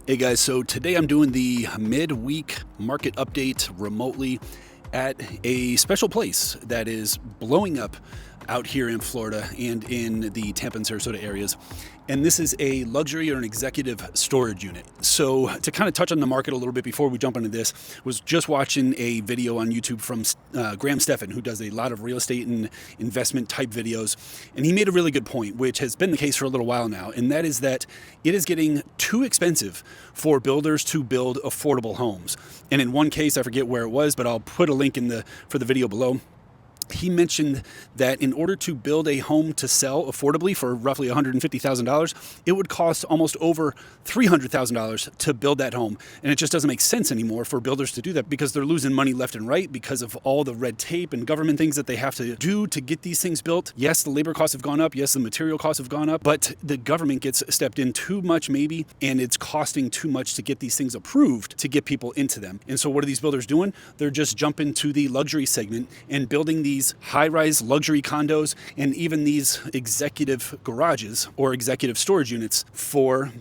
Hey guys, so today I'm doing the midweek market update remotely at a special place that is blowing up out here in Florida and in the Tampa and Sarasota areas. And this is a luxury or an executive storage unit. So to kind of touch on the market a little bit before we jump into this, was just watching a video on YouTube from Graham Stephan, who does a lot of real estate and investment type videos. And he made a really good point, which has been the case for a little while now. And that is that it is getting too expensive for builders to build affordable homes. And in one case, I forget where it was, but I'll put a link for the video below. He mentioned that in order to build a home to sell affordably for roughly $150,000, it would cost almost over $300,000 to build that home. And it just doesn't make sense anymore for builders to do that because they're losing money left and right because of all the red tape and government things that they have to do to get these things built. Yes, the labor costs have gone up. Yes, the material costs have gone up, but the government gets stepped in too much maybe, and it's costing too much to get these things approved to get people into them. And so what are these builders doing? They're just jumping to the luxury segment and building these high-rise luxury condos and even these executive garages or executive storage units for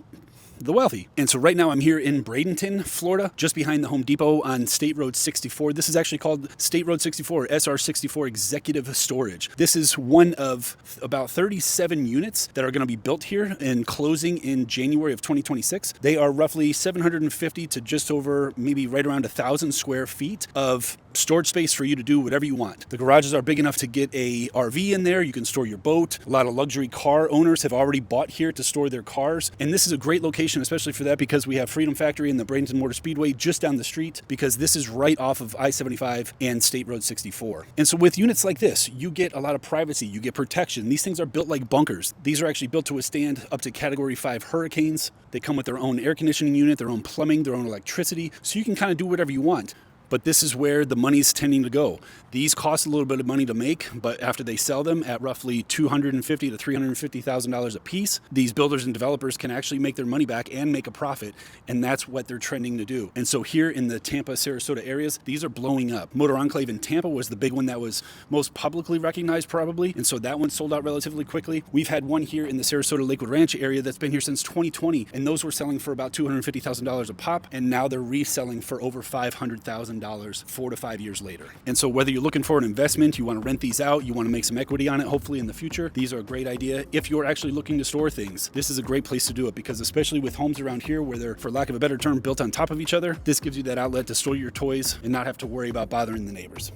the wealthy. And so right now I'm here in Bradenton, Florida, just behind the Home Depot on State Road 64. This is actually called State Road 64, SR64 Executive Storage. This is one of about 37 units that are going to be built here and closing in January of 2026. They are roughly 750 to just over maybe right around 1,000 square feet of storage space for you to do whatever you want. The garages are big enough to get a RV in there. You can store your boat. A lot of luxury car owners have already bought here to store their cars. And this is a great location, especially for that, because we have Freedom Factory and the Bradenton Motor Speedway just down the street, because this is right off of I-75 and State Road 64. And so with units like this, you get a lot of privacy, you get protection. These things are built like bunkers. These are actually built to withstand up to Category 5 hurricanes. They come with their own air conditioning unit, their own plumbing, their own electricity, so you can kind of do whatever you want. But this is where the money's tending to go. These cost a little bit of money to make, but after they sell them at roughly $250,000 to $350,000 a piece, these builders and developers can actually make their money back and make a profit, and that's what they're trending to do. And so here in the Tampa, Sarasota areas, these are blowing up. Motor Enclave in Tampa was the big one that was most publicly recognized probably, and so that one sold out relatively quickly. We've had one here in the Sarasota Lakewood Ranch area that's been here since 2020, and those were selling for about $250,000 a pop, and now they're reselling for over $500,000 4 to 5 years later. And so whether you're looking for an investment, you want to rent these out, you want to make some equity on it, hopefully in the future, these are a great idea. If you're actually looking to store things, this is a great place to do it, because especially with homes around here where they're, for lack of a better term, built on top of each other, this gives you that outlet to store your toys and not have to worry about bothering the neighbors.